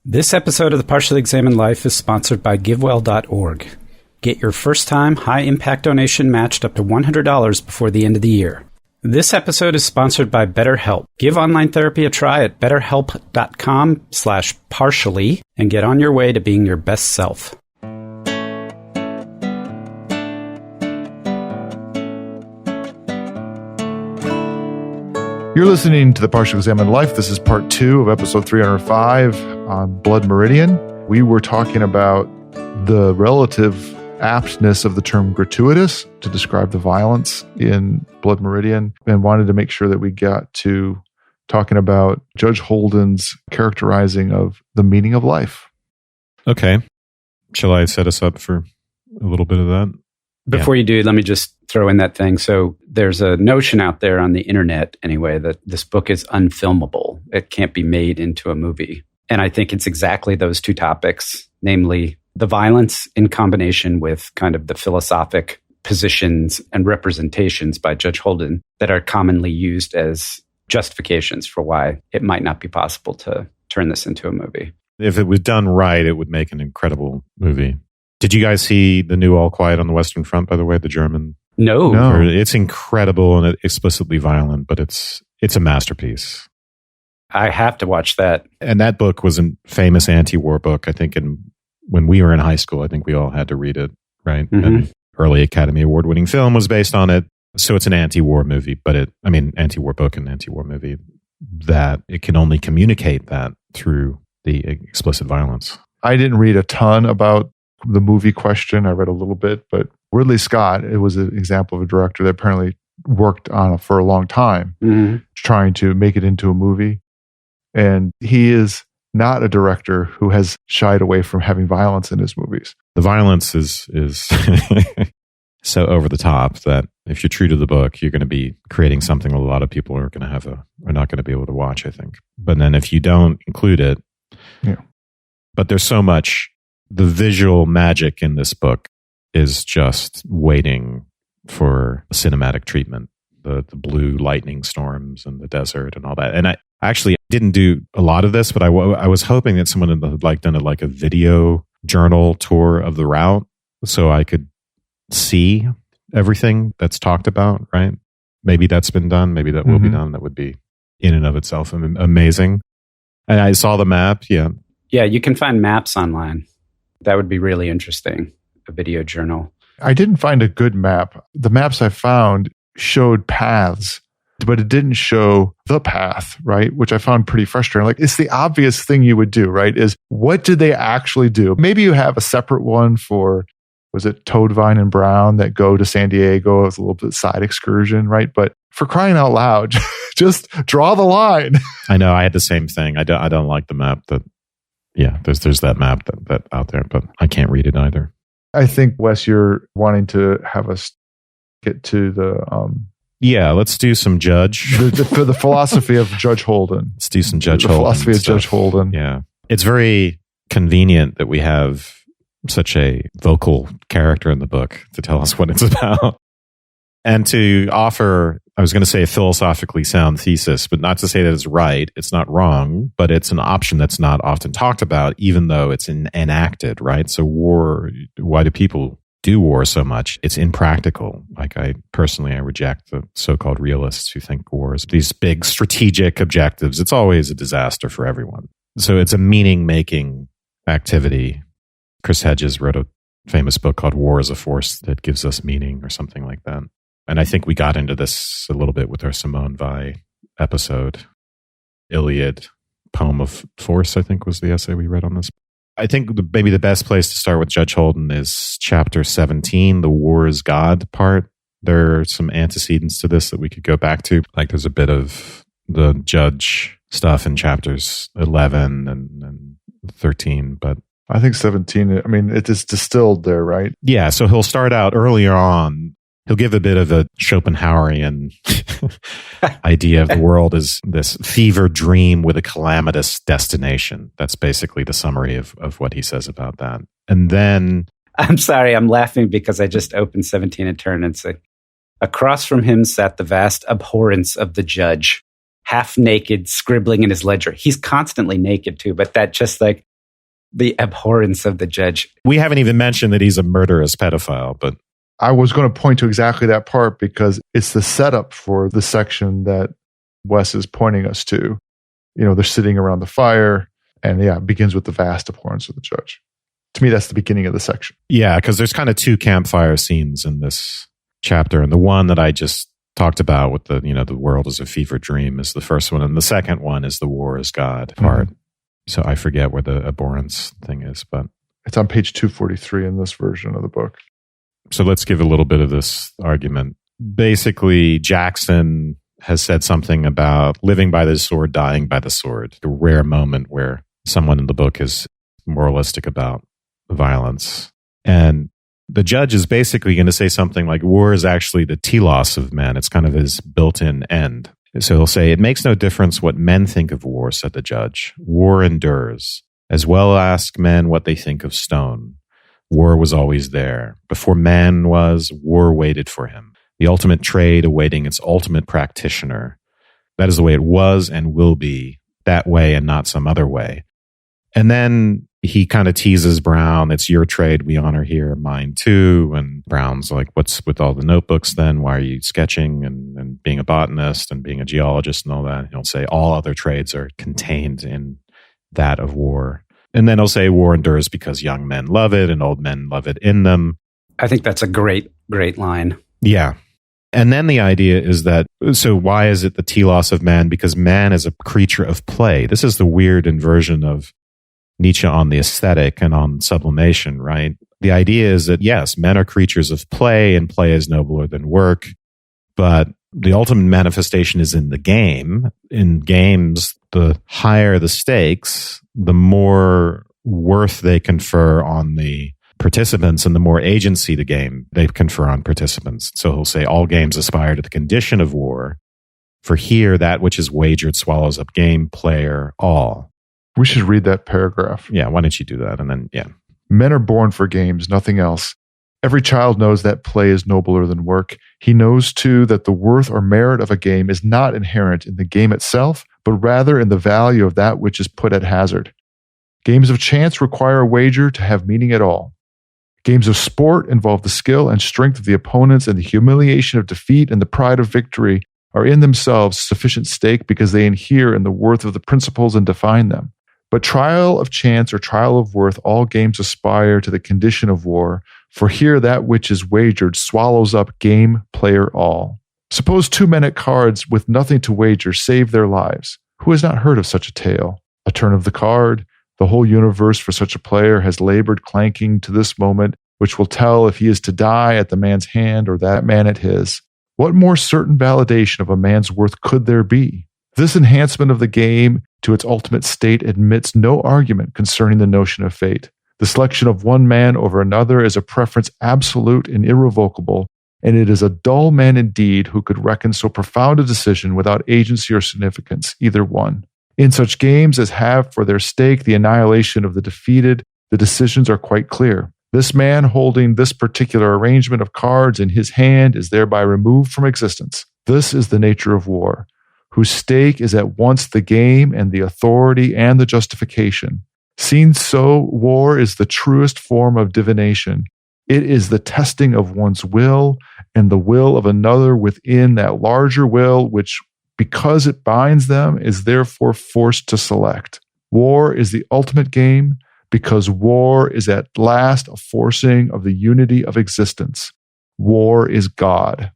This episode of The Partially Examined Life is sponsored by GiveWell.org. Get your first-time, high-impact donation matched up to $100 before the end of the year. This episode is sponsored by BetterHelp. Give online therapy a try at betterhelp.com/partially and get on your way to being your best self. You're listening to The Partially Examined Life. This is part 2 of episode 305 on Blood Meridian. We were talking about the relative aptness of the term gratuitous to describe the violence in Blood Meridian, and wanted to make sure that we got to talking about Judge Holden's characterizing of the meaning of life. Okay. Shall I set us up for a little bit of that? Before you do, let me just throw in that thing. So there's a notion out there on the internet, anyway, that this book is unfilmable. It can't be made into a movie. And I think it's exactly those two topics, namely the violence in combination with kind of the philosophic positions and representations by Judge Holden that are commonly used as justifications for why it might not be possible to turn this into a movie. If it was done right, it would make an incredible movie. Did you guys see the new All Quiet on the Western Front, by the way, the German? No. It's incredible and explicitly violent, but it's a masterpiece. I have to watch that. And that book was a famous anti-war book. I think when we were in high school, I think we all had to read it, right? Mm-hmm. And early Academy Award-winning film was based on it. So it's an anti-war movie, anti-war book and anti-war movie, that it can only communicate that through the explicit violence. I didn't read a ton about the movie question. I read a little bit, but Ridley Scott, it was an example of a director that apparently worked on it for a long time, trying to make it into a movie. And he is not a director who has shied away from having violence in his movies. The violence is so over the top that if you're true to the book, you're going to be creating something a lot of people are not going to be able to watch, I think. But then if you don't include it, but there's so much. The visual magic in this book is just waiting for cinematic treatment. The blue lightning storms and the desert and all that. And I actually didn't do a lot of this, but I was hoping that someone had done a video journal tour of the route so I could see everything that's talked about, right? Maybe that's been done. Maybe that will be done. That would be in and of itself amazing. And I saw the map. Yeah. Yeah, you can find maps online. That would be really interesting, a video journal. I didn't find a good map. The maps I found showed paths, but it didn't show the path, right? Which I found pretty frustrating. Like, it's the obvious thing you would do, right? Is what did they actually do? Maybe you have a separate one for, was it Toadvine and Brown that go to San Diego as a little bit side excursion, right? But for crying out loud, just draw the line. I know. I had the same thing. I don't like the map that. Yeah, there's that map that out there, but I can't read it either. I think, Wes, you're wanting to have us get to the... yeah, let's do some Judge. the philosophy of Judge Holden. Let's do some Judge Holden. The philosophy of Judge Holden. Yeah. It's very convenient that we have such a vocal character in the book to tell us what it's about. And to offer, I was going to say, a philosophically sound thesis, but not to say that it's right. It's not wrong, but it's an option that's not often talked about, even though it's enacted, right? So war, why do people do war so much? It's impractical. Like I reject the so-called realists who think wars, these big strategic objectives. It's always a disaster for everyone. So it's a meaning-making activity. Chris Hedges wrote a famous book called War is a Force That Gives Us Meaning, or something like that. And I think we got into this a little bit with our Simone Weil episode. Iliad, Poem of Force, I think was the essay we read on this. I think maybe the best place to start with Judge Holden is chapter 17, the War is God part. There are some antecedents to this that we could go back to. Like there's a bit of the judge stuff in chapters 11 and 13, but I think 17, I mean, it is distilled there, right? Yeah, so he'll start out earlier on. He'll give a bit of a Schopenhauerian idea of the world as this fever dream with a calamitous destination. That's basically the summary of what he says about that. And then... I'm sorry, I'm laughing because I just opened 17 and turned and said, across from him sat the vast abhorrence of the judge, half naked, scribbling in his ledger. He's constantly naked too, but that just like the abhorrence of the judge. We haven't even mentioned that he's a murderous pedophile, but I was going to point to exactly that part because it's the setup for the section that Wes is pointing us to. They're sitting around the fire, and it begins with the vast abhorrence of the judge. To me, that's the beginning of the section. Yeah, because there's kind of two campfire scenes in this chapter, and the one that I just talked about with the world is a fever dream is the first one, and the second one is the war is God part. Mm-hmm. So I forget where the abhorrence thing is, but it's on page 243 in this version of the book. So let's give a little bit of this argument. Basically, Jackson has said something about living by the sword, dying by the sword. A rare moment where someone in the book is moralistic about violence. And the judge is basically going to say something like, war is actually the telos of men. It's kind of his built-in end. So he'll say, it makes no difference what men think of war, said the judge. War endures. As well ask men what they think of stone. War was always there. Before man was, war waited for him. The ultimate trade awaiting its ultimate practitioner. That is the way it was and will be, that way and not some other way. And then he kind of teases Brown, it's your trade, we honor here, mine too. And Brown's like, what's with all the notebooks then? Why are you sketching and being a botanist and being a geologist and all that? And he'll say all other trades are contained in that of war. And then he'll say war endures because young men love it and old men love it in them. I think that's a great, great line. Yeah. And then the idea is that, so why is it the telos of man? Because man is a creature of play. This is the weird inversion of Nietzsche on the aesthetic and on sublimation, right? The idea is that, yes, men are creatures of play and play is nobler than work, but the ultimate manifestation is in the game. In games, the higher the stakes, the more worth they confer on the participants and the more agency the game they confer on participants. So he'll say all games aspire to the condition of war. For here, that which is wagered swallows up game, player, all. We should read that paragraph. Yeah, why don't you do that? And then, yeah. Men are born for games, nothing else. Every child knows that play is nobler than work. He knows, too, that the worth or merit of a game is not inherent in the game itself, but rather in the value of that which is put at hazard. Games of chance require a wager to have meaning at all. Games of sport involve the skill and strength of the opponents, and the humiliation of defeat and the pride of victory are in themselves sufficient stake because they inhere in the worth of the principles and define them. But trial of chance or trial of worth, all games aspire to the condition of war, for here that which is wagered swallows up game, player, all. Suppose two men at cards with nothing to wager save their lives. Who has not heard of such a tale? A turn of the card, the whole universe for such a player has labored clanking to this moment, which will tell if he is to die at the man's hand or that man at his. What more certain validation of a man's worth could there be? This enhancement of the game to its ultimate state admits no argument concerning the notion of fate. The selection of one man over another is a preference absolute and irrevocable, and it is a dull man indeed who could reckon so profound a decision without agency or significance, either one. In such games as have for their stake the annihilation of the defeated, the decisions are quite clear. This man holding this particular arrangement of cards in his hand is thereby removed from existence. This is the nature of war, whose stake is at once the game and the authority and the justification. Seen so, war is the truest form of divination. It is the testing of one's will and the will of another within that larger will, which, because it binds them, is therefore forced to select. War is the ultimate game because war is at last a forcing of the unity of existence. War is God.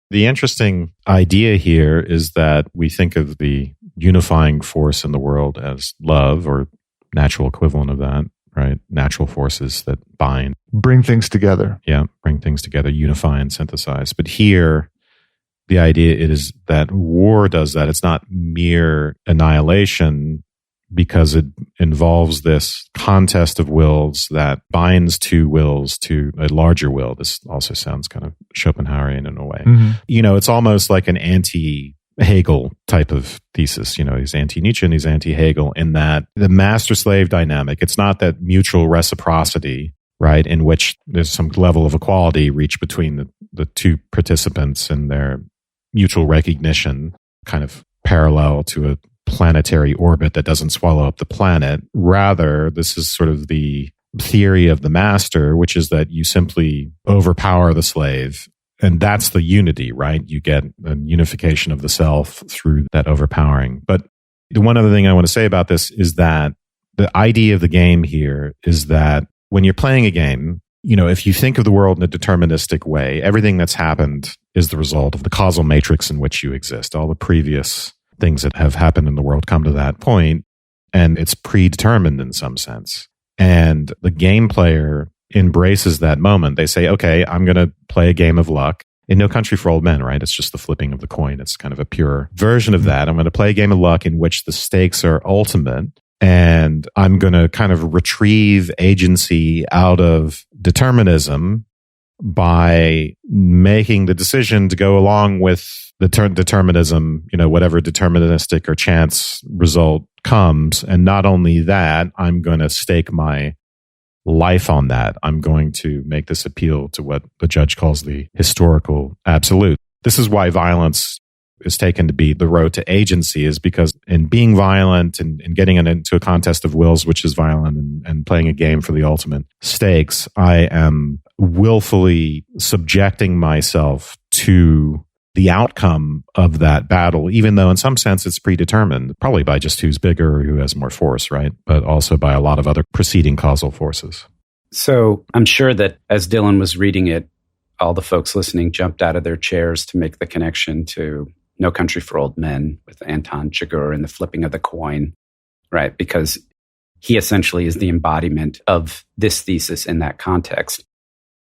The interesting idea here is that we think of the unifying force in the world as love, or natural equivalent of that, right? Natural forces that bind. Bring things together. Yeah, bring things together, unify and synthesize. But here, the idea is that war does that. It's not mere annihilation because it involves this contest of wills that binds two wills to a larger will. This also sounds kind of Schopenhauerian in a way. Mm-hmm. You know, it's almost like an anti-Hegel type of thesis. You know, he's anti-Nietzsche and he's anti-Hegel in that the master-slave dynamic, it's not that mutual reciprocity, right, in which there's some level of equality reached between the two participants and their mutual recognition, kind of parallel to a planetary orbit that doesn't swallow up the planet. Rather, this is sort of the theory of the master, which is that you simply overpower the slave. And that's the unity, right? You get a unification of the self through that overpowering. But the one other thing I want to say about this is that the idea of the game here is that when you're playing a game, if you think of the world in a deterministic way, everything that's happened is the result of the causal matrix in which you exist. All the previous things that have happened in the world come to that point, and it's predetermined in some sense. And the game player embraces that moment. They say, okay, I'm going to play a game of luck. In No Country for Old Men, right? It's just the flipping of the coin. It's kind of a pure version of that. I'm going to play a game of luck in which the stakes are ultimate. And I'm going to kind of retrieve agency out of determinism by making the decision to go along with the determinism, whatever deterministic or chance result comes. And not only that, I'm going to stake my life on that. I'm going to make this appeal to what the judge calls the historical absolute. This is why violence is taken to be the road to agency, is because in being violent and getting into a contest of wills, which is violent, and playing a game for the ultimate stakes, I am willfully subjecting myself to the outcome of that battle, even though in some sense it's predetermined, probably by just who's bigger or who has more force, right? But also by a lot of other preceding causal forces. So I'm sure that as Dylan was reading it, all the folks listening jumped out of their chairs to make the connection to No Country for Old Men with Anton Chigurh and the flipping of the coin, right? Because he essentially is the embodiment of this thesis in that context.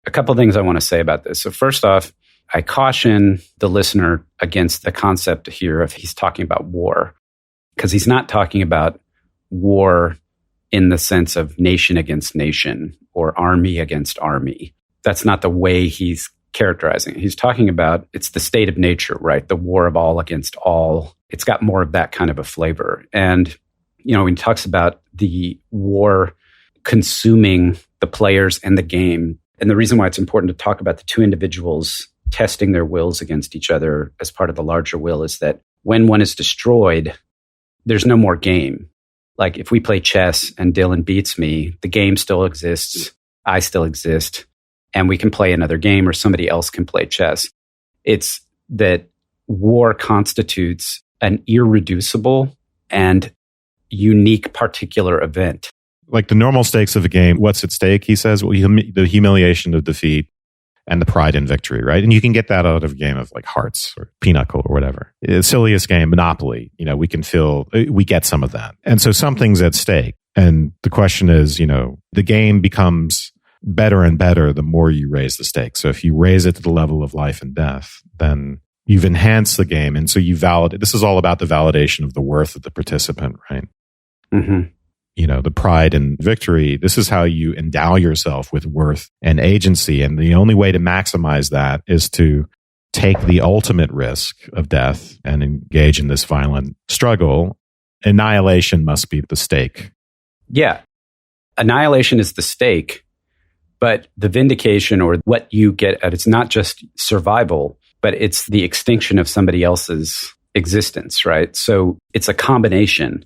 A couple of things I want to say about this. So first off, I caution the listener against the concept here of he's talking about war, because he's not talking about war in the sense of nation against nation or army against army. That's not the way he's characterizing it. He's talking about it's the state of nature, right? The war of all against all. It's got more of that kind of a flavor. And, when he talks about the war consuming the players and the game, and the reason why it's important to talk about the two individuals testing their wills against each other as part of the larger will is that when one is destroyed, there's no more game. Like if we play chess and Dylan beats me, the game still exists, I still exist, and we can play another game or somebody else can play chess. It's that war constitutes an irreducible and unique particular event. Like the normal stakes of a game, what's at stake, he says? Well, the humiliation of defeat and the pride in victory, right? And you can get that out of a game of like Hearts or Pinochle or whatever. The silliest game, Monopoly, we get some of that. And so something's at stake. And the question is, the game becomes better and better the more you raise the stakes. So if you raise it to the level of life and death, then you've enhanced the game. And so you validate. This is all about the validation of the worth of the participant, right? Mm-hmm. The pride and victory. This is how you endow yourself with worth and agency. And the only way to maximize that is to take the ultimate risk of death and engage in this violent struggle. Annihilation must be the stake. Yeah. Annihilation is the stake, but the vindication or what you get at, it's not just survival, but it's the extinction of somebody else's existence, right? So it's a combination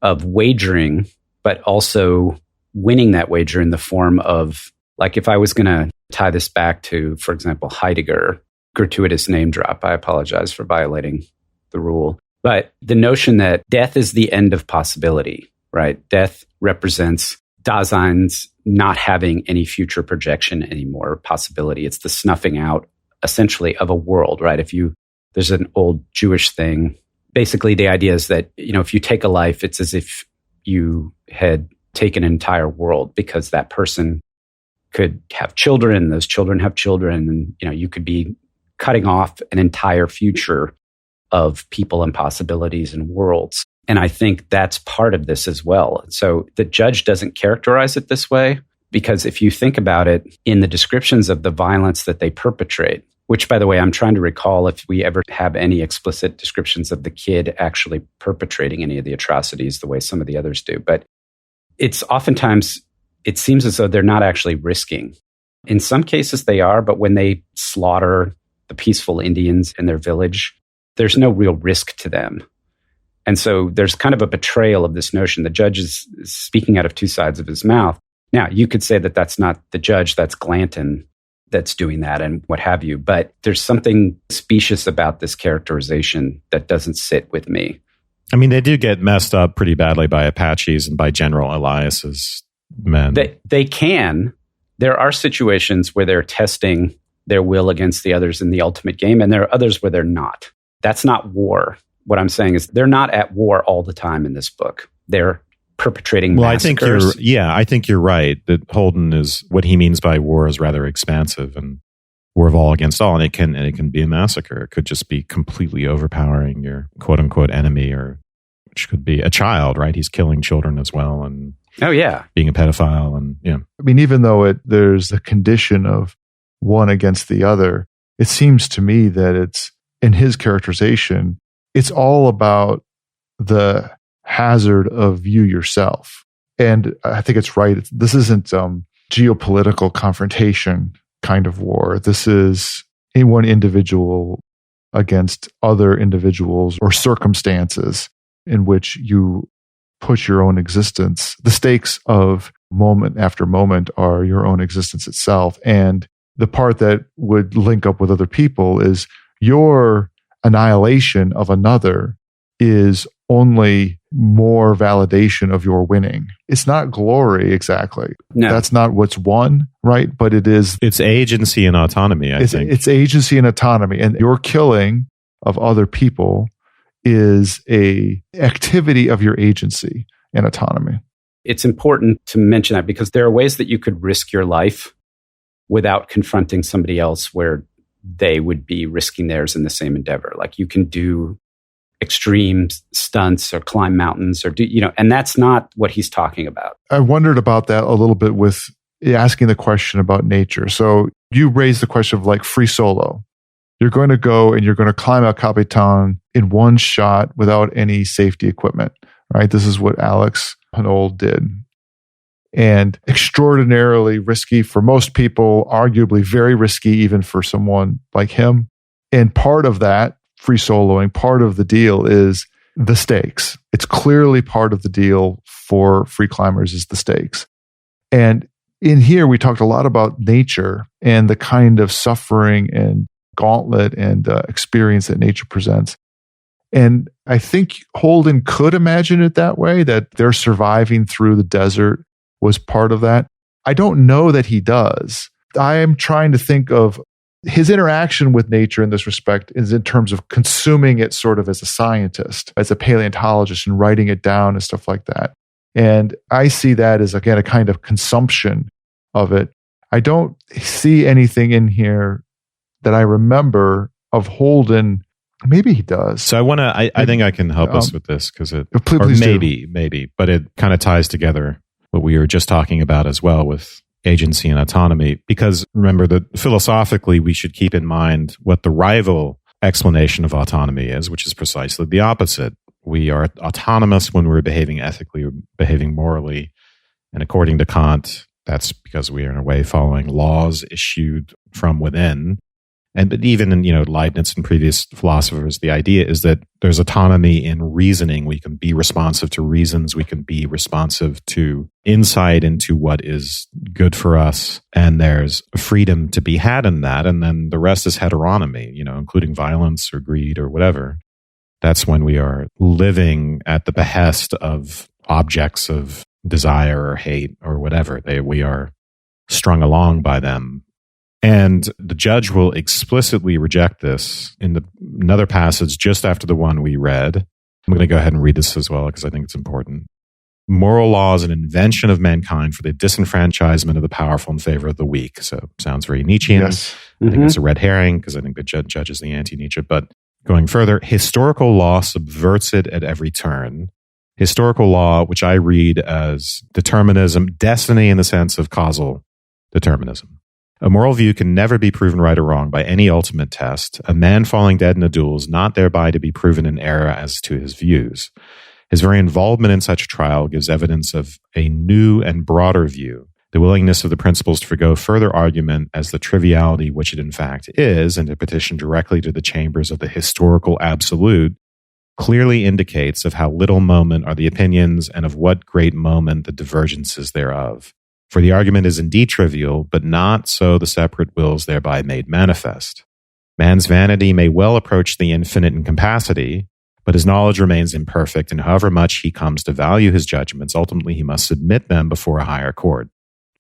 of wagering, but also winning that wager in the form of, like if I was going to tie this back to, for example, Heidegger, gratuitous name drop, I apologize for violating the rule. But the notion that death is the end of possibility, right? Death represents Dasein's not having any future projection anymore, possibility. It's the snuffing out, essentially, of a world, right? There's an old Jewish thing. Basically, the idea is that, if you take a life, it's as if you had taken an entire world, because that person could have children, those children have children, and you could be cutting off an entire future of people and possibilities and worlds. And I think that's part of this as well. So the judge doesn't characterize it this way, because if you think about it in the descriptions of the violence that they perpetrate, which, by the way, I'm trying to recall if we ever have any explicit descriptions of the kid actually perpetrating any of the atrocities the way some of the others do. But it's oftentimes, it seems as though they're not actually risking. In some cases they are, but when they slaughter the peaceful Indians in their village, there's no real risk to them. And so there's kind of a betrayal of this notion. The judge is speaking out of two sides of his mouth. Now, you could say that that's not the judge, that's Glanton that's doing that and what have you. But there's something specious about this characterization that doesn't sit with me. I mean, they do get messed up pretty badly by Apaches and by General Elias's men. They can. There are situations where they're testing their will against the others in the ultimate game, and there are others where they're not. That's not war. What I'm saying is they're not at war all the time in this book. They're perpetrating massacres. I think you're right that Holden is, what he means by war is rather expansive, and war of all against all, and it can be a massacre. It could just be completely overpowering your quote unquote enemy, or which could be a child, right? He's killing children as well, and being a pedophile, and I mean, even though there's a condition of one against the other, it seems to me that it's, in his characterization, it's all about the hazard of you yourself. And I think it's right. This isn't geopolitical confrontation kind of war. This is one individual against other individuals or circumstances in which you put your own existence. The stakes of moment after moment are your own existence itself. And the part that would link up with other people is your annihilation of another is only more validation of your winning. It's not glory exactly. No. That's not what's won, right? But it's agency and autonomy, I think. It's agency and autonomy. And your killing of other people is a activity of your agency and autonomy. It's important to mention that because there are ways that you could risk your life without confronting somebody else where they would be risking theirs in the same endeavor. Like you can do extreme stunts or climb mountains or do, and that's not what he's talking about. I wondered about that a little bit with asking the question about nature. So you raised the question of like free solo. You're going to go and you're going to climb El Capitan in one shot without any safety equipment, right? This is what Alex Honnold did. And extraordinarily risky for most people, arguably very risky even for someone like him. And part of that, free soloing, part of the deal is the stakes. It's clearly part of the deal for free climbers is the stakes. And in here, we talked a lot about nature and the kind of suffering and gauntlet and experience that nature presents. And I think Holden could imagine it that way, that they're surviving through the desert was part of that. I don't know that he does. I am trying to think of his interaction with nature in this respect is in terms of consuming it sort of as a scientist, as a paleontologist, and writing it down and stuff like that. And I see that as, again, a kind of consumption of it. I don't see anything in here that I remember of Holden. Maybe he does. So I think I can help us with this because maybe, but it kind of ties together what we were just talking about as well with agency and autonomy. Because remember that philosophically, we should keep in mind what the rival explanation of autonomy is, which is precisely the opposite. We are autonomous when we're behaving ethically, or behaving morally. And according to Kant, that's because we are in a way following laws issued from within. But even in Leibniz and previous philosophers, the idea is that there's autonomy in reasoning. We can be responsive to reasons. We can be responsive to insight into what is good for us. And there's freedom to be had in that. And then the rest is heteronomy, including violence or greed or whatever. That's when we are living at the behest of objects of desire or hate or whatever. We are strung along by them. And the judge will explicitly reject this in another passage just after the one we read. I'm going to go ahead and read this as well because I think it's important. Moral law is an invention of mankind for the disenfranchisement of the powerful in favor of the weak. So sounds very Nietzschean. Yes. I think it's a red herring because I think the judge is the anti-Nietzsche. But going further, historical law subverts it at every turn. Historical law, which I read as determinism, destiny in the sense of causal determinism. A moral view can never be proven right or wrong by any ultimate test. A man falling dead in a duel is not thereby to be proven in error as to his views. His very involvement in such a trial gives evidence of a new and broader view, the willingness of the principles to forgo further argument as the triviality which it in fact is, and to petition directly to the chambers of the historical absolute, clearly indicates of how little moment are the opinions and of what great moment the divergences thereof. For the argument is indeed trivial, but not so the separate wills thereby made manifest. Man's vanity may well approach the infinite in capacity, but his knowledge remains imperfect, and however much he comes to value his judgments, ultimately he must submit them before a higher court.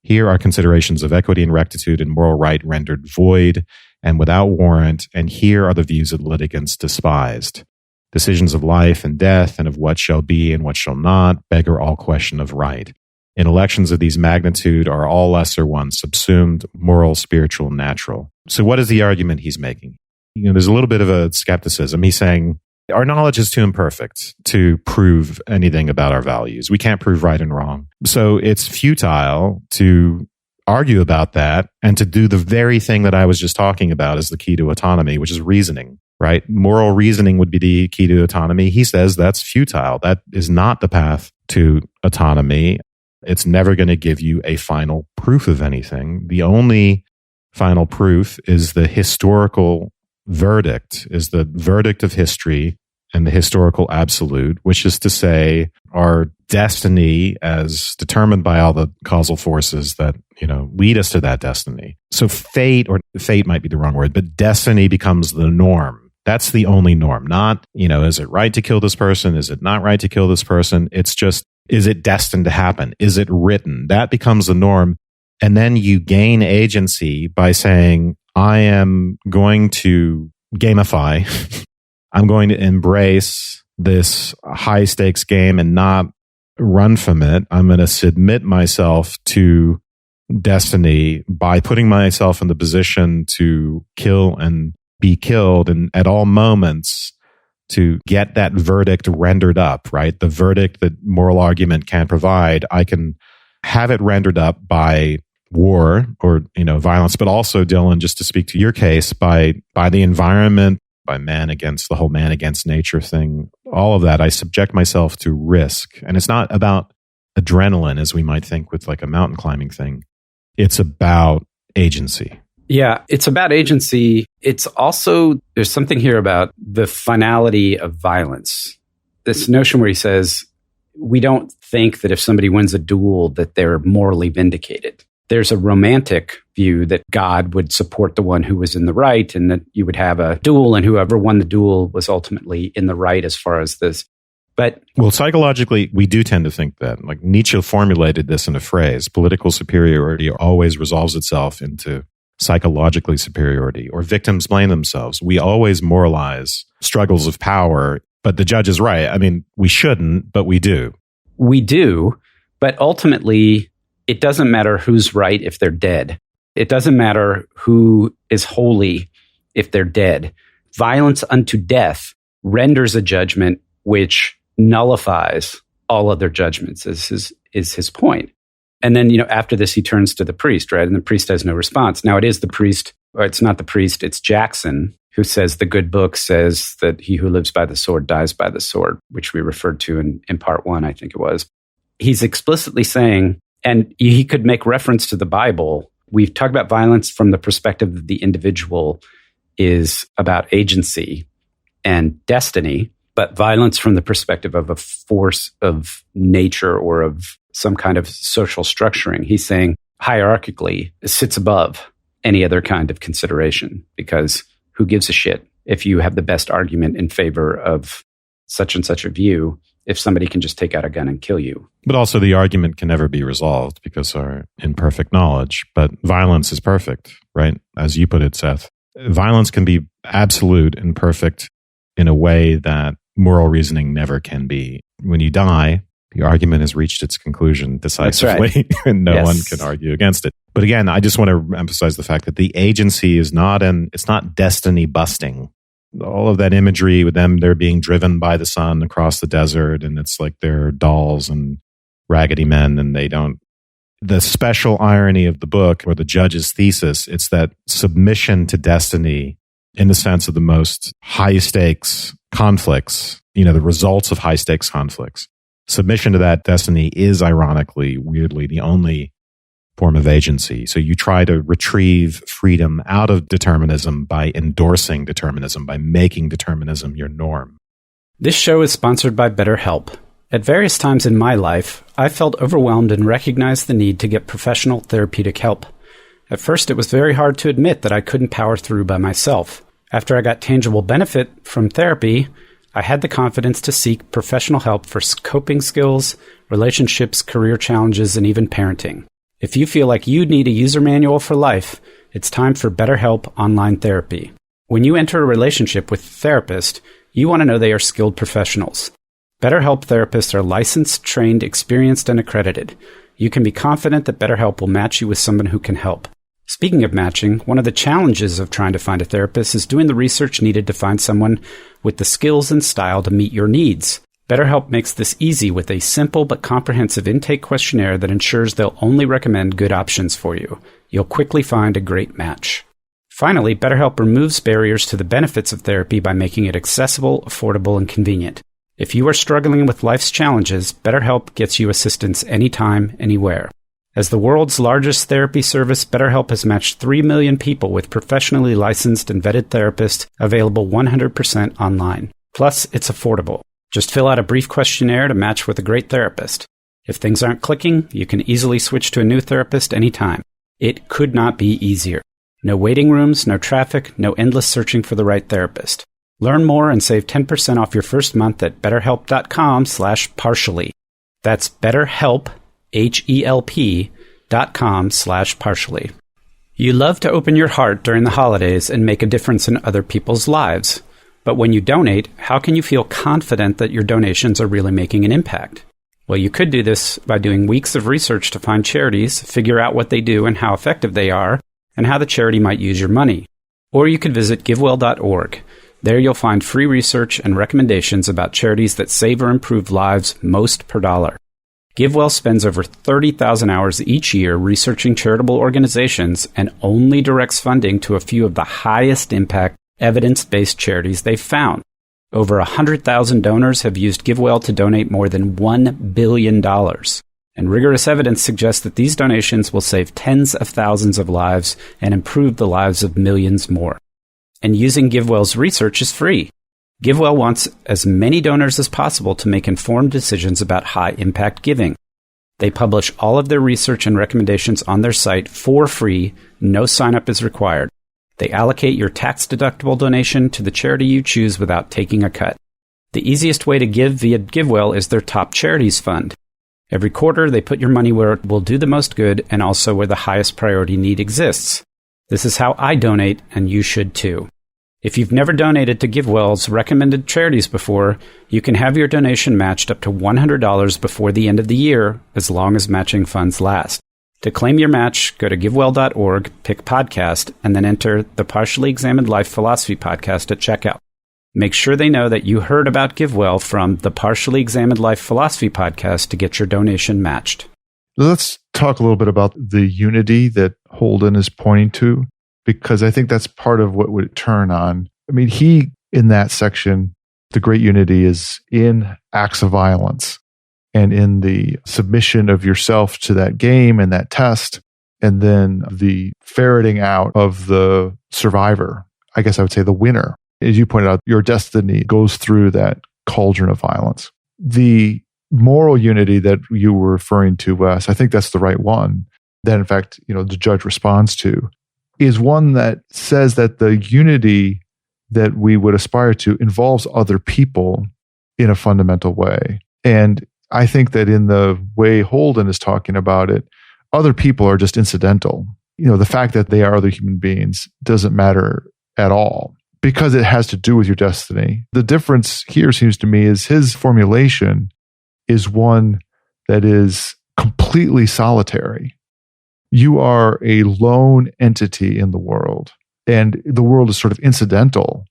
Here are considerations of equity and rectitude and moral right rendered void and without warrant, and here are the views of the litigants despised. Decisions of life and death and of what shall be and what shall not beggar all question of right. In elections of these magnitude are all lesser ones subsumed, moral, spiritual, natural. So what is the argument he's making? There's a little bit of a skepticism. He's saying our knowledge is too imperfect to prove anything about our values. We can't prove right and wrong. So it's futile to argue about that and to do the very thing that I was just talking about as the key to autonomy, which is reasoning, right? Moral reasoning would be the key to autonomy. He says that's futile. That is not the path to autonomy. It's never going to give you a final proof of anything. The only final proof is the historical verdict, is the verdict of history and the historical absolute, which is to say our destiny as determined by all the causal forces that, lead us to that destiny. So fate might be the wrong word, but destiny becomes the norm. That's the only norm. Not, is it right to kill this person? Is it not right to kill this person? It's just, is it destined to happen? Is it written? That becomes the norm. And then you gain agency by saying, I am going to gamify. I'm going to embrace this high stakes game and not run from it. I'm going to submit myself to destiny by putting myself in the position to kill and be killed, and at all moments to get that verdict rendered up, right? The verdict that moral argument can provide, I can have it rendered up by war or, violence, but also, Dylan, just to speak to your case, by the environment, by man against the whole man against nature thing, all of that, I subject myself to risk. And it's not about adrenaline as we might think with like a mountain climbing thing. It's about agency. Yeah, it's about agency. It's also, there's something here about the finality of violence. This notion where he says, we don't think that if somebody wins a duel that they're morally vindicated. There's a romantic view that God would support the one who was in the right, and that you would have a duel, and whoever won the duel was ultimately in the right as far as this. But psychologically, we do tend to think that. Like Nietzsche formulated this in a phrase: political superiority always resolves itself into psychologically superiority, or victims blame themselves. We always moralize struggles of power, but the judge is right. I mean, we shouldn't, but we do. We do, but ultimately, it doesn't matter who's right if they're dead. It doesn't matter who is holy if they're dead. Violence unto death renders a judgment which nullifies all other judgments, is his point. And then, after this, he turns to the priest, right? And the priest has no response. Now, it is the priest, or it's not the priest, it's Jackson, who says the good book says that he who lives by the sword dies by the sword, which we referred to in part 1, I think it was. He's explicitly saying, and he could make reference to the Bible. We've talked about violence from the perspective that the individual is about agency and destiny, but violence from the perspective of a force of nature or of some kind of social structuring. He's saying hierarchically it sits above any other kind of consideration, because who gives a shit if you have the best argument in favor of such and such a view if somebody can just take out a gun and kill you. But also the argument can never be resolved because of our imperfect knowledge. But violence is perfect, right? As you put it, Seth. Violence can be absolute and perfect in a way that moral reasoning never can be. When you die, the argument has reached its conclusion decisively, right. And no one can argue against it. But again, I just want to emphasize the fact that the agency is it's not destiny busting. All of that imagery with them, they're being driven by the sun across the desert, and it's like they're dolls and raggedy men, and they don't. The special irony of the book, or the judge's thesis, it's that submission to destiny in the sense of the most high stakes conflicts, the results of high stakes conflicts. Submission to that destiny is ironically, weirdly, the only form of agency. So you try to retrieve freedom out of determinism by endorsing determinism, by making determinism your norm. This show is sponsored by BetterHelp. At various times in my life, I felt overwhelmed and recognized the need to get professional therapeutic help. At first, it was very hard to admit that I couldn't power through by myself. After I got tangible benefit from therapy, I had the confidence to seek professional help for coping skills, relationships, career challenges, and even parenting. If you feel like you need a user manual for life, it's time for BetterHelp Online Therapy. When you enter a relationship with a therapist, you want to know they are skilled professionals. BetterHelp therapists are licensed, trained, experienced, and accredited. You can be confident that BetterHelp will match you with someone who can help. Speaking of matching, one of the challenges of trying to find a therapist is doing the research needed to find someone with the skills and style to meet your needs. BetterHelp makes this easy with a simple but comprehensive intake questionnaire that ensures they'll only recommend good options for you. You'll quickly find a great match. Finally, BetterHelp removes barriers to the benefits of therapy by making it accessible, affordable, and convenient. If you are struggling with life's challenges, BetterHelp gets you assistance anytime, anywhere. As the world's largest therapy service, BetterHelp has matched 3 million people with professionally licensed and vetted therapists available 100% online. Plus, it's affordable. Just fill out a brief questionnaire to match with a great therapist. If things aren't clicking, you can easily switch to a new therapist anytime. It could not be easier. No waiting rooms, no traffic, no endless searching for the right therapist. Learn more and save 10% off your first month at betterhelp.com/partially. That's BetterHelp, HELP.com/partially. You love to open your heart during the holidays and make a difference in other people's lives. But when you donate, how can you feel confident that your donations are really making an impact? Well, you could do this by doing weeks of research to find charities, figure out what they do and how effective they are, and how the charity might use your money. Or you could visit GiveWell.org. There you'll find free research and recommendations about charities that save or improve lives most per dollar. GiveWell spends over 30,000 hours each year researching charitable organizations and only directs funding to a few of the highest impact, evidence-based charities they've found. Over 100,000 donors have used GiveWell to donate more than $1 billion. And rigorous evidence suggests that these donations will save tens of thousands of lives and improve the lives of millions more. And using GiveWell's research is free. GiveWell wants as many donors as possible to make informed decisions about high-impact giving. They publish all of their research and recommendations on their site for free. No sign-up is required. They allocate your tax-deductible donation to the charity you choose without taking a cut. The easiest way to give via GiveWell is their Top Charities Fund. Every quarter, they put your money where it will do the most good and also where the highest priority need exists. This is how I donate, and you should too. If you've never donated to GiveWell's recommended charities before, you can have your donation matched up to $100 before the end of the year, as long as matching funds last. To claim your match, go to GiveWell.org, pick podcast, and then enter the Partially Examined Life Philosophy podcast at checkout. Make sure they know that you heard about GiveWell from the Partially Examined Life Philosophy podcast to get your donation matched. Let's talk a little bit about the unity that Holden is pointing to, because I think that's part of what would turn on. I mean, he, in that section, the great unity is in acts of violence and in the submission of yourself to that game and that test, and then the ferreting out of the survivor. I guess I would say the winner. As you pointed out, your destiny goes through that cauldron of violence. The moral unity that you were referring to, Wes, I think that's the right one, that in fact, the judge responds to, is one that says that the unity that we would aspire to involves other people in a fundamental way. And I think that in the way Holden is talking about it, other people are just incidental. The fact that they are other human beings doesn't matter at all because it has to do with your destiny. The difference here seems to me is his formulation is one that is completely solitary. You are a lone entity in the world, and the world is sort of incidental.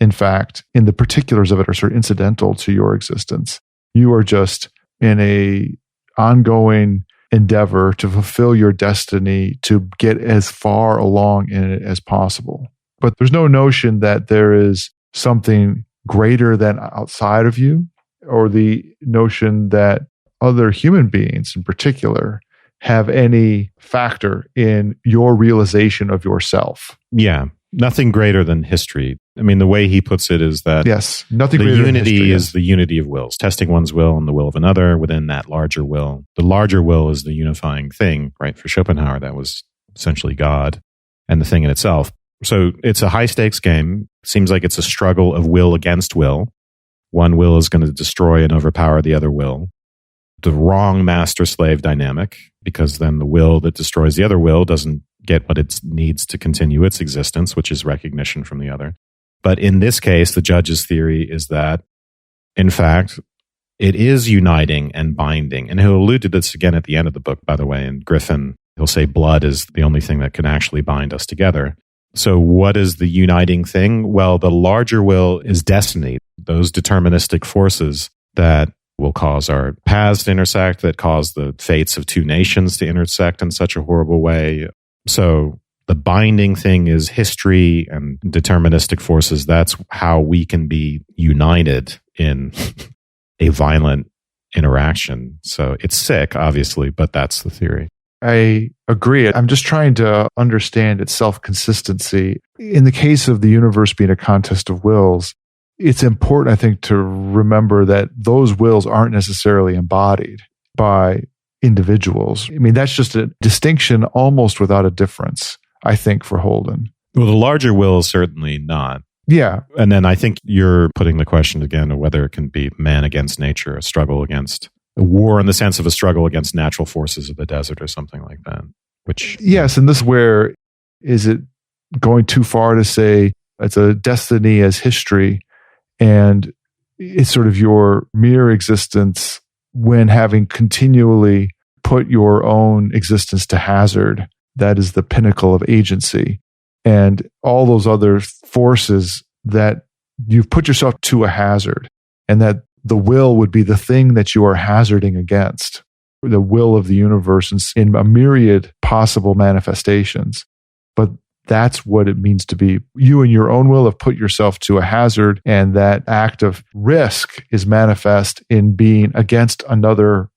In fact, in the particulars of it are sort of incidental to your existence. You are just in a ongoing endeavor to fulfill your destiny, to get as far along in it as possible. But there's no notion that there is something greater than outside of you, or the notion that other human beings in particular have any factor in your realization of yourself. Yeah. Nothing greater than history. I mean, the way he puts it is that yes, nothing the greater unity than history, is the unity of wills, testing one's will and the will of another within that larger will. The larger will is the unifying thing, right? For Schopenhauer, that was essentially God and the thing in itself. So it's a high stakes game. Seems like it's a struggle of will against will. One will is going to destroy and overpower the other will. The wrong master-slave dynamic, because then the will that destroys the other will doesn't get what it needs to continue its existence, which is recognition from the other. But in this case, the judge's theory is that, in fact, it is uniting and binding. And he'll allude to this again at the end of the book, by the way. In Griffin, he'll say blood is the only thing that can actually bind us together. So what is the uniting thing? Well, the larger will is destiny, those deterministic forces that will cause our paths to intersect, that cause the fates of two nations to intersect in such a horrible way. So the binding thing is history and deterministic forces. That's how we can be united in a violent interaction. So it's sick, obviously, but that's the theory. I agree. I'm just trying to understand its self-consistency. In the case of the universe being a contest of wills, it's important, I think, to remember that those wills aren't necessarily embodied by individuals. I mean, that's just a distinction almost without a difference, I think, for Holden. Well, the larger will is certainly not. Yeah. And then I think you're putting the question again of whether it can be man against nature, a struggle against a war in the sense of a struggle against natural forces of the desert or something like that. Which yes, and this is where, is it going too far to say it's a destiny as history and it's sort of your mere existence when having continually put your own existence to hazard? That is the pinnacle of agency. And all those other forces that you've put yourself to a hazard, and that the will would be the thing that you are hazarding against, the will of the universe in a myriad possible manifestations. But that's what it means to be. You and your own will have put yourself to a hazard, and that act of risk is manifest in being against another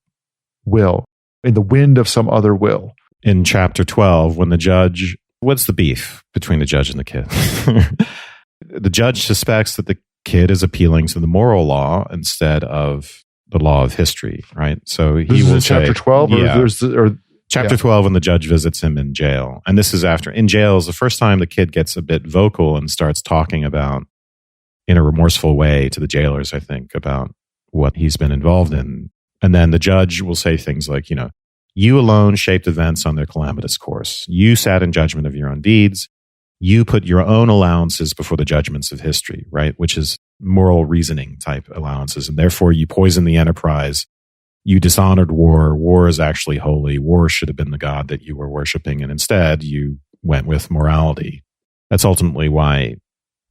will, in the wind of some other will. In chapter 12, when the judge, what's the beef between the judge and the kid? The judge suspects that the kid is appealing to the moral law instead of the law of history, right? So he will say, chapter 12, Chapter 12, when the judge visits him in jail. And this is after, in jail is the first time the kid gets a bit vocal and starts talking about, in a remorseful way to the jailers, I think, about what he's been involved in. And then the judge will say things like, you alone shaped events on their calamitous course. You sat in judgment of your own deeds. You put your own allowances before the judgments of history, right? Which is moral reasoning type allowances. And therefore you poisoned the enterprise. You dishonored war. War is actually holy. War should have been the God that you were worshiping. And instead you went with morality. That's ultimately why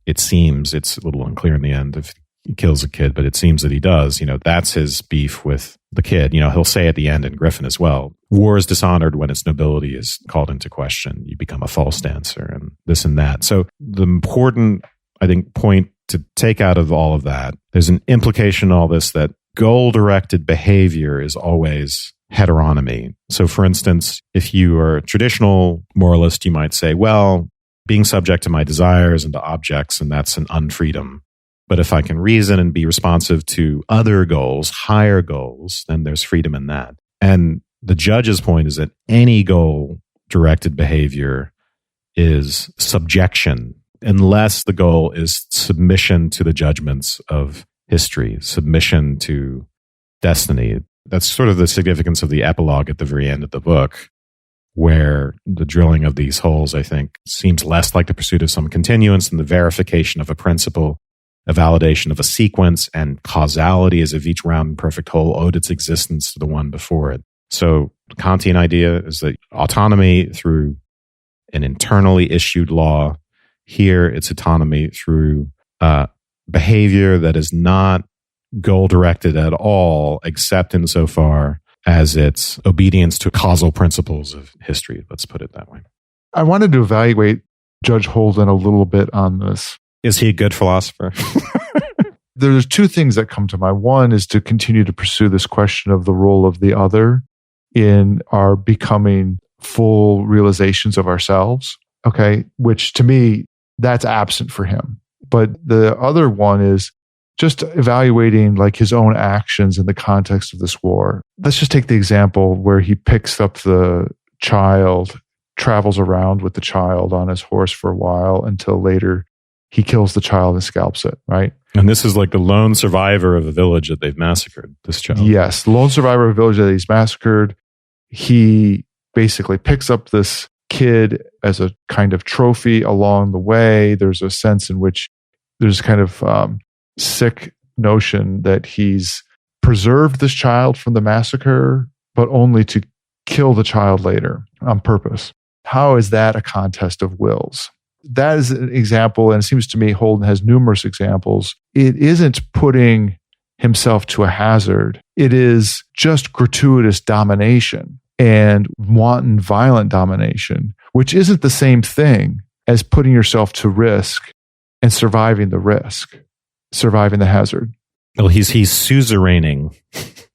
it seems, it's a little unclear in the end if he kills a kid, but it seems that he does. That's his beef with the kid. He'll say at the end in Griffin as well, war is dishonored when its nobility is called into question. You become a false dancer and this and that. So the important, I think, point to take out of all of that, there's an implication in all this that goal-directed behavior is always heteronomy. So for instance, if you are a traditional moralist, you might say, well, being subject to my desires and to objects, and that's an unfreedom. But if I can reason and be responsive to other goals, higher goals, then there's freedom in that. And the judge's point is that any goal-directed behavior is subjection, unless the goal is submission to the judgments of history, submission to destiny. That's sort of the significance of the epilogue at the very end of the book, where the drilling of these holes, I think, seems less like the pursuit of some continuance than the verification of a principle, a validation of a sequence, and causality as if each round and perfect whole owed its existence to the one before it. So the Kantian idea is that autonomy through an internally issued law. Here, it's autonomy through behavior that is not goal-directed at all, except insofar as it's obedience to causal principles of history. Let's put it that way. I wanted to evaluate Judge Holden a little bit on this. Is he a good philosopher? There's two things that come to mind. One is to continue to pursue this question of the role of the other in our becoming full realizations of ourselves, okay? Which to me that's absent for him. But the other one is just evaluating like his own actions in the context of this war. Let's just take the example where he picks up the child, travels around with the child on his horse for a while until later he kills the child and scalps it, right? And this is like the lone survivor of a village that they've massacred, this child. Yes, lone survivor of a village that he's massacred. He basically picks up this kid as a kind of trophy along the way. There's a sense in which there's kind of sick notion that he's preserved this child from the massacre, but only to kill the child later on purpose. How is that a contest of wills? That is an example, and it seems to me Holden has numerous examples. It isn't putting himself to a hazard. It is just gratuitous domination and wanton violent domination, which isn't the same thing as putting yourself to risk and surviving the risk, surviving the hazard. Well, he's suzeraning.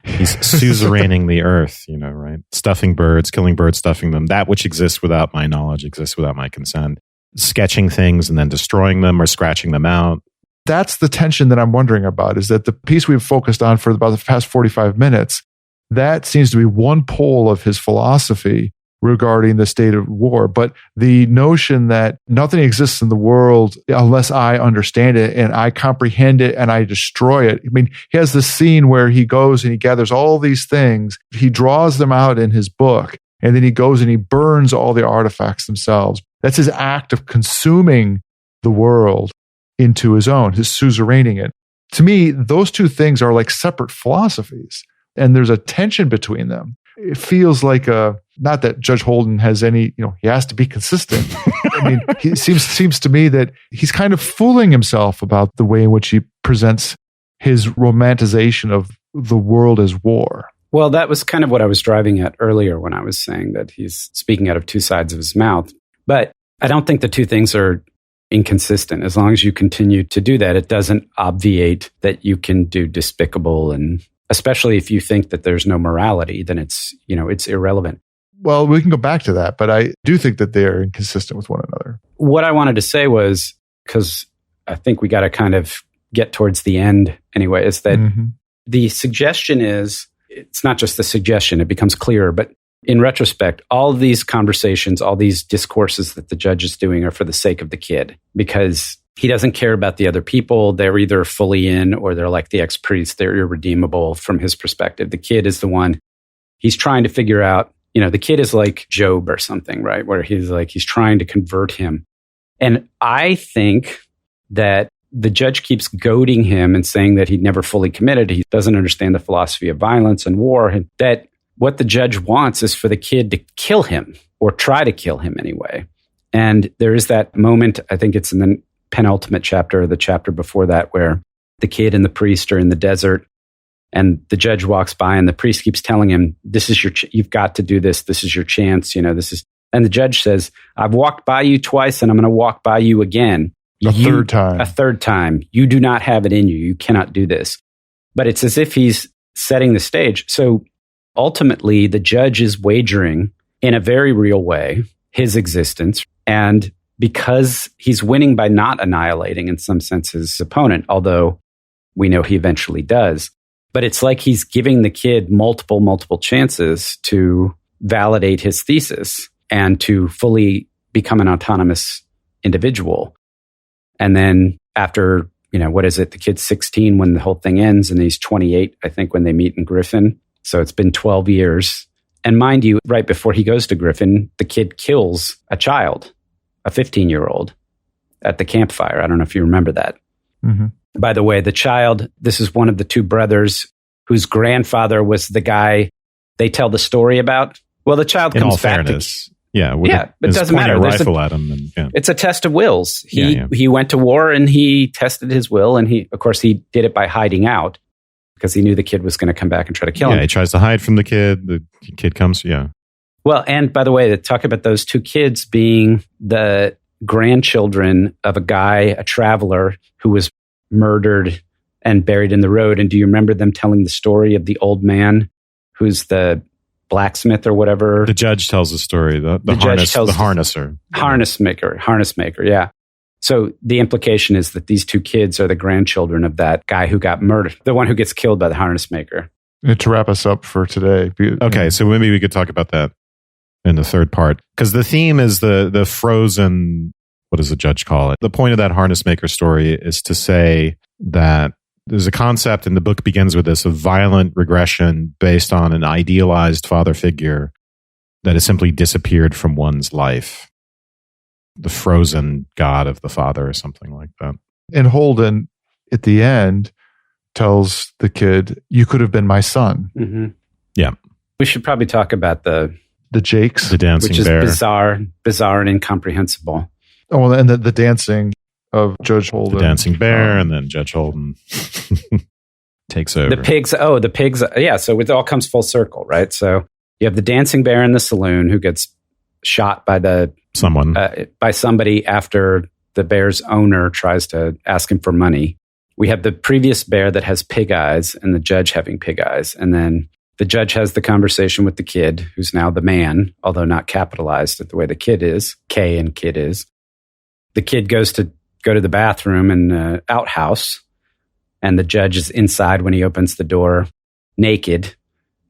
He's suzeraning the earth, right? Stuffing birds, killing birds, stuffing them. That which exists without my knowledge exists without my consent. Sketching things and then destroying them or scratching them out. That's the tension that I'm wondering about, is that the piece we've focused on for about the past 45 minutes, that seems to be one pole of his philosophy regarding the state of war. But the notion that nothing exists in the world unless I understand it and I comprehend it and I destroy it. I mean, he has this scene where he goes and he gathers all these things. He draws them out in his book, and then he goes and he burns all the artifacts themselves. That's his act of consuming the world into his own, his suzeraining it. To me, those two things are like separate philosophies, and there's a tension between them. It feels like not that Judge Holden has any, he has to be consistent. I mean, it seems to me that he's kind of fooling himself about the way in which he presents his romanticization of the world as war. Well, that was kind of what I was driving at earlier when I was saying that he's speaking out of two sides of his mouth. But I don't think the two things are inconsistent. As long as you continue to do that, it doesn't obviate that you can do despicable, and especially if you think that there's no morality, then it's irrelevant. Well, we can go back to that, but I do think that they are inconsistent with one another. What I wanted to say was, because I think we got to kind of get towards the end anyway, is that the suggestion is, it's not just the suggestion, it becomes clearer, but in retrospect, all of these conversations, all these discourses that the judge is doing are for the sake of the kid, because he doesn't care about the other people. They're either fully in or they're like the ex-priest. They're irredeemable from his perspective. The kid is the one he's trying to figure out. The kid is like Job or something, right? Where he's trying to convert him. And I think that the judge keeps goading him and saying that he never fully committed. He doesn't understand the philosophy of violence and war, and that what the judge wants is for the kid to kill him or try to kill him anyway. And there is that moment, I think it's in the penultimate chapter or the chapter before that, where the kid and the priest are in the desert and the judge walks by and the priest keeps telling him, this is you've got to do this. This is your chance. And the judge says, I've walked by you twice and I'm going to walk by you again. A third time. You do not have it in you. You cannot do this. But it's as if he's setting the stage. So ultimately, the judge is wagering in a very real way his existence. And because he's winning by not annihilating, in some sense, his opponent, although we know he eventually does. But it's like he's giving the kid multiple chances to validate his thesis and to fully become an autonomous individual. And then after, the kid's 16 when the whole thing ends, and he's 28, I think, when they meet in Griffin. So it's been 12 years. And mind you, right before he goes to Griffin, the kid kills a child, a 15-year-old, at the campfire. I don't know if you remember that. Mm-hmm. By the way, the child, this is one of the two brothers whose grandfather was the guy they tell the story about. Well, the child comes back. But it doesn't matter. Rifle at him it's a test of wills. He went to war and he tested his will, and he did it by hiding out because he knew the kid was going to come back and try to kill him. Yeah, he tries to hide from the kid. The kid comes, Well, and by the way, talk about those two kids being the grandchildren of a guy, a traveler, who was murdered and buried in the road. And do you remember them telling the story of the old man who's the blacksmith or whatever? The judge tells the story. The harnesser. Harness maker, yeah. So the implication is that these two kids are the grandchildren of that guy who got murdered, the one who gets killed by the harness maker. And to wrap us up for today. Okay, so maybe we could talk about that in the third part. Because the theme is the frozen, what does the judge call it? The point of that harness maker story is to say that there's a concept, and the book begins with this, of violent regression based on an idealized father figure that has simply disappeared from one's life. The frozen god of the father or something like that. And Holden, at the end, tells the kid, "You could have been my son." Mm-hmm. Yeah. We should probably talk about the Jakes. The dancing which is bear. bizarre and incomprehensible. Oh, and the dancing of Judge Holden. The dancing bear, and then Judge Holden takes over. The pigs. Yeah. So it all comes full circle, right? So you have the dancing bear in the saloon who gets shot by by somebody after the bear's owner tries to ask him for money. We have the previous bear that has pig eyes, and the judge having pig eyes, and then the judge has the conversation with the kid, who's now the man, although not capitalized at the way the kid is. K and kid is. The kid goes to the bathroom in the outhouse, and the judge is inside when he opens the door, naked.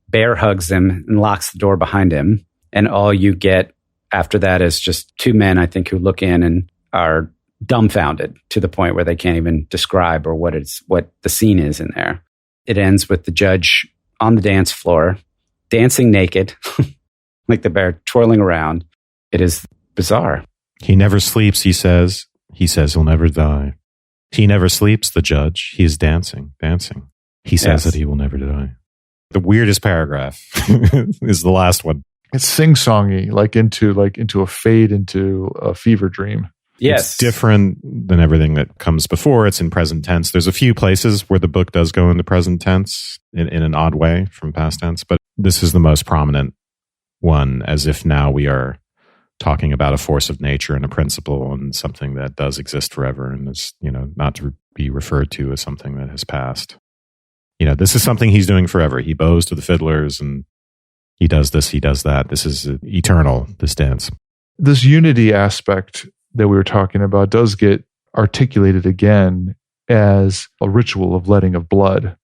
Bear hugs him and locks the door behind him. And all you get after that is just two men, I think, who look in and are dumbfounded to the point where they can't even describe or what the scene is in there. It ends with the judge on the dance floor, dancing naked, like the bear twirling around. It is bizarre. He never sleeps, he says. He says he'll never die. He never sleeps, the judge. He is dancing. He says that he will never die. The weirdest paragraph is the last one. It's sing-songy, like into a fade into a fever dream. Yes. It's different than everything that comes before. It's in present tense. There's a few places where the book does go into present tense in an odd way from past tense, but this is the most prominent one, as if now we are talking about a force of nature and a principle and something that does exist forever and is, not to be referred to as something that has passed. This is something he's doing forever. He bows to the fiddlers and he does this, he does that. This is eternal, this dance. This unity aspect that we were talking about does get articulated again as a ritual of letting of blood,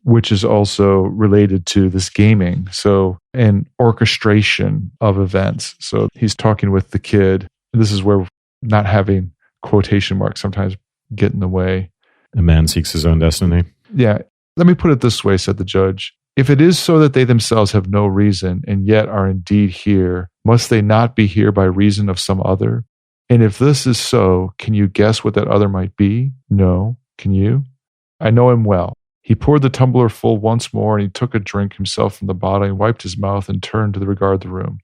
which is also related to this gaming. So an orchestration of events. So he's talking with the kid. This is where not having quotation marks sometimes get in the way. A man seeks his own destiny. Yeah. Let me put it this way, said the judge. If it is so that they themselves have no reason and yet are indeed here, must they not be here by reason of some other? And if this is so, can you guess what that other might be? No. Can you? I know him well. He poured the tumbler full once more, and he took a drink himself from the bottle and wiped his mouth and turned to regard the room.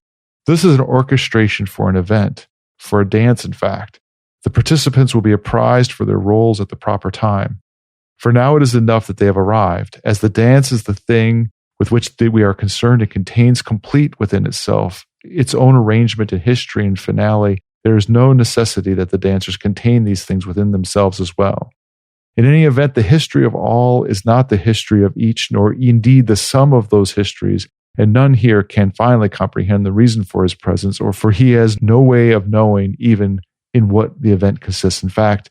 This is an orchestration for an event, for a dance, in fact. The participants will be apprised for their roles at the proper time. For now it is enough that they have arrived, as the dance is the thing with which we are concerned and contains complete within itself its own arrangement and history and finale. There is no necessity that the dancers contain these things within themselves as well. In any event, the history of all is not the history of each, nor indeed the sum of those histories, and none here can finally comprehend the reason for his presence, or for he has no way of knowing even in what the event consists. In fact,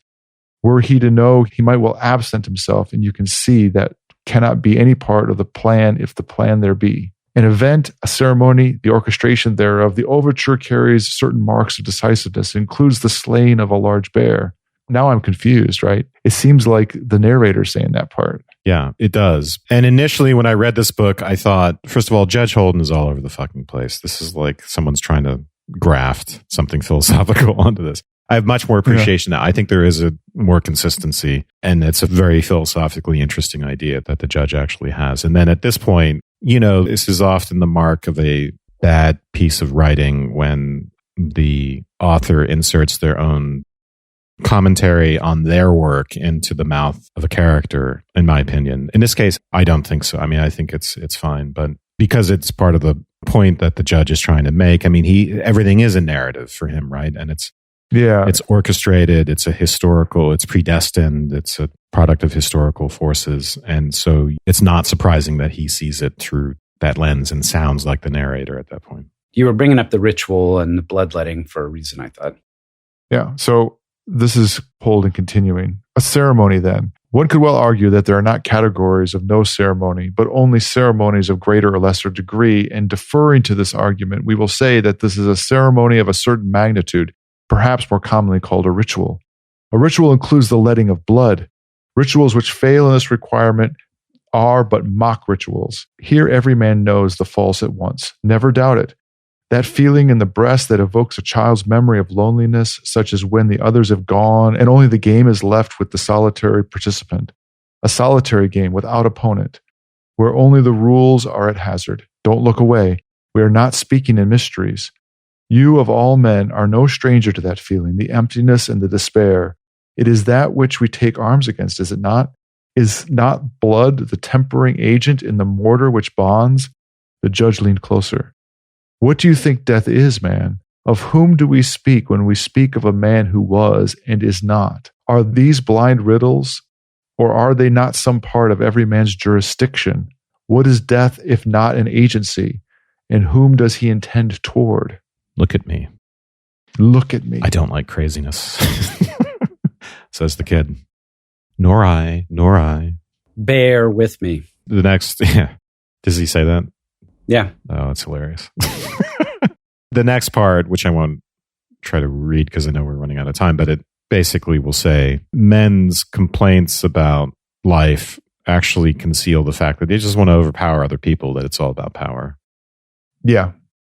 were he to know, he might well absent himself, and you can see that cannot be any part of the plan if the plan there be. An event, a ceremony, the orchestration thereof, the overture carries certain marks of decisiveness, includes the slaying of a large bear. Now I'm confused, right? It seems like the narrator saying that part. Yeah, it does. And initially when I read this book, I thought, first of all, Judge Holden is all over the fucking place. This is like someone's trying to graft something philosophical onto this. I have much more appreciation now. I think there is a more consistency, and it's a very philosophically interesting idea that the judge actually has. And then at this point, this is often the mark of a bad piece of writing when the author inserts their own commentary on their work into the mouth of a character, in my opinion. In this case, I don't think so. I mean, I think it's fine, but because it's part of the point that the judge is trying to make, I mean, everything is a narrative for him, right? And it's orchestrated, it's a historical, it's predestined, it's a product of historical forces. And so it's not surprising that he sees it through that lens and sounds like the narrator at that point. You were bringing up the ritual and the bloodletting for a reason, I thought. Yeah. So this is pulled and continuing. A ceremony, then. One could well argue that there are not categories of no ceremony, but only ceremonies of greater or lesser degree. And deferring to this argument, we will say that this is a ceremony of a certain magnitude, perhaps more commonly called a ritual. A ritual includes the letting of blood. Rituals which fail in this requirement are but mock rituals. Here every man knows the false at once. Never doubt it. That feeling in the breast that evokes a child's memory of loneliness, such as when the others have gone and only the game is left with the solitary participant. A solitary game without opponent, where only the rules are at hazard. Don't look away. We are not speaking in mysteries. You of all men are no stranger to that feeling, the emptiness and the despair. It is that which we take arms against, is it not? Is not blood the tempering agent in the mortar which bonds? The judge leaned closer. What do you think death is, man? Of whom do we speak when we speak of a man who was and is not? Are these blind riddles, or are they not some part of every man's jurisdiction? What is death if not an agency? And whom does he intend toward? Look at me. Look at me. I don't like craziness, says the kid. Nor I, nor I. Bear with me. The next, yeah. Does he say that? Yeah. Oh, it's hilarious. The next part, which I won't try to read because I know we're running out of time, but it basically will say men's complaints about life actually conceal the fact that they just want to overpower other people, that it's all about power. Yeah.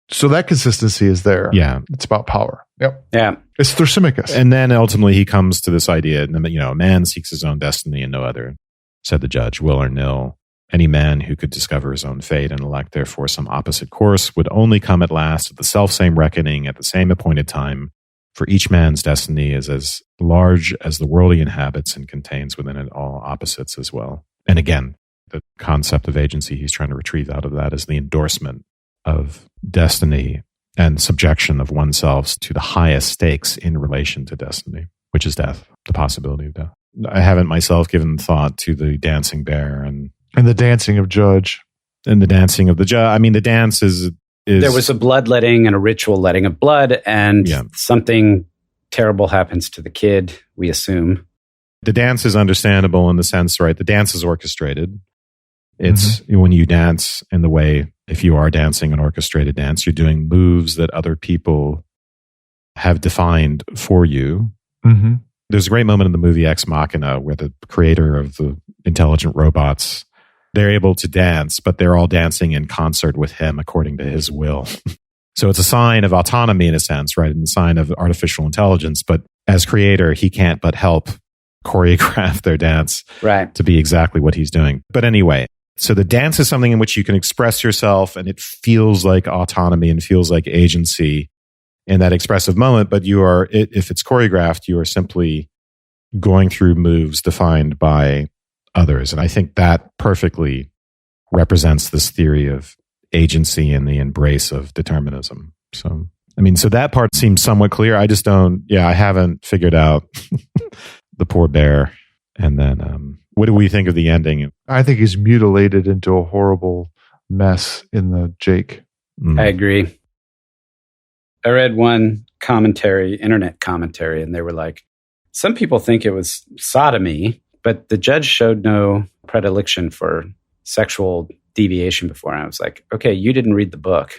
So that consistency is there. Yeah. It's about power. Yep. Yeah. It's Thrasymachus. And then ultimately he comes to this idea, a man seeks his own destiny and no other, said the judge, will or nil. Any man who could discover his own fate and elect therefore some opposite course would only come at last at the selfsame reckoning at the same appointed time, for each man's destiny is as large as the world he inhabits and contains within it all opposites as well. And again, the concept of agency he's trying to retrieve out of that is the endorsement of destiny and subjection of oneself to the highest stakes in relation to destiny, which is death, the possibility of death. I haven't myself given thought to the dancing bear and the dancing of judge. And the dancing of the judge. I mean, the dance is... There was a bloodletting and a ritual letting of blood, and something terrible happens to the kid, we assume. The dance is understandable in the sense, right? The dance is orchestrated. It's when you dance in the way, if you are dancing an orchestrated dance, you're doing moves that other people have defined for you. Mm-hmm. There's a great moment in the movie Ex Machina where the creator of the intelligent robots, they're able to dance, but they're all dancing in concert with him according to his will. So it's a sign of autonomy in a sense, right? And a sign of artificial intelligence. But as creator, he can't but help choreograph their dance to be exactly what he's doing. But anyway, so the dance is something in which you can express yourself and it feels like autonomy and feels like agency in that expressive moment. But you are, if it's choreographed, you are simply going through moves defined by others. And I think that perfectly represents this theory of agency and the embrace of determinism. So, I mean, so that part seems somewhat clear. I just I haven't figured out the poor bear. And then, what do we think of the ending? I think he's mutilated into a horrible mess in the Jake. I agree. I read one internet commentary, and they were like, some people think it was sodomy, but the judge showed no predilection for sexual deviation before. And I was like, okay, you didn't read the book.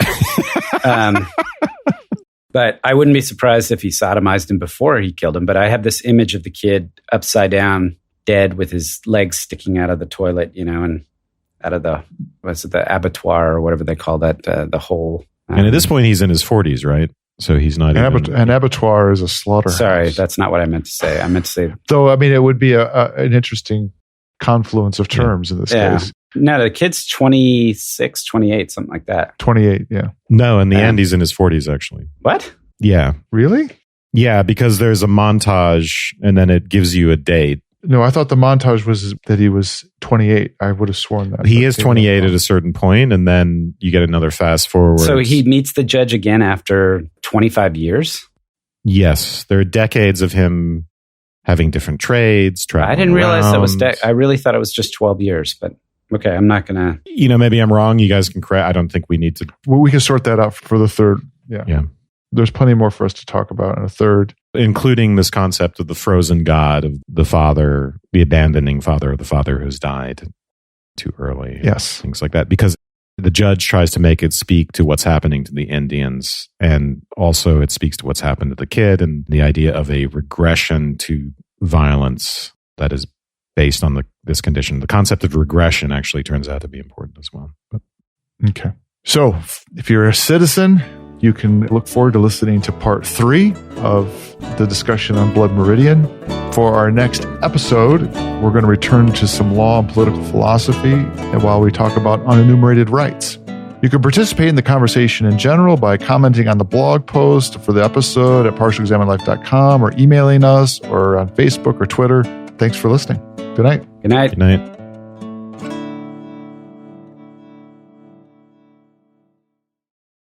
But I wouldn't be surprised if he sodomized him before he killed him. But I have this image of the kid upside down, dead, with his legs sticking out of the toilet, and out of the abattoir or whatever they call that, the hole. And at this point, he's in his 40s, right? So he's not an abattoir is a slaughterhouse. Sorry, that's not what I meant to say. I meant to say... Though, I mean, it would be an interesting confluence of terms in this case. No, the kid's 26, 28, something like that. 28, yeah. No, in the end, he's in his 40s, actually. What? Yeah. Really? Yeah, because there's a montage, and then it gives you a date. No, I thought the montage was that he was 28. I would have sworn that. He is 28 at a certain point, and then you get another fast forward. So he meets the judge again after 25 years? Yes. There are decades of him having different trades, traveling I didn't realize around. that was... I really thought it was just 12 years, but okay, I'm not going to... maybe I'm wrong. You guys can correct. I don't think we need to... Well, we can sort that out for the third. Yeah. There's plenty more for us to talk about in a third. Including this concept of the frozen God of the father, the abandoning father of the father who's died too early. Yes. Things like that. Because the judge tries to make it speak to what's happening to the Indians. And also it speaks to what's happened to the kid and the idea of a regression to violence that is based on this condition. The concept of regression actually turns out to be important as well. Okay. So if you're a citizen, you can look forward to listening to part 3 of the discussion on Blood Meridian. For our next episode, we're going to return to some law and political philosophy and while we talk about unenumerated rights. You can participate in the conversation in general by commenting on the blog post for the episode at partiallyexaminedlife.com or emailing us or on Facebook or Twitter. Thanks for listening. Good night. Good night. Good night.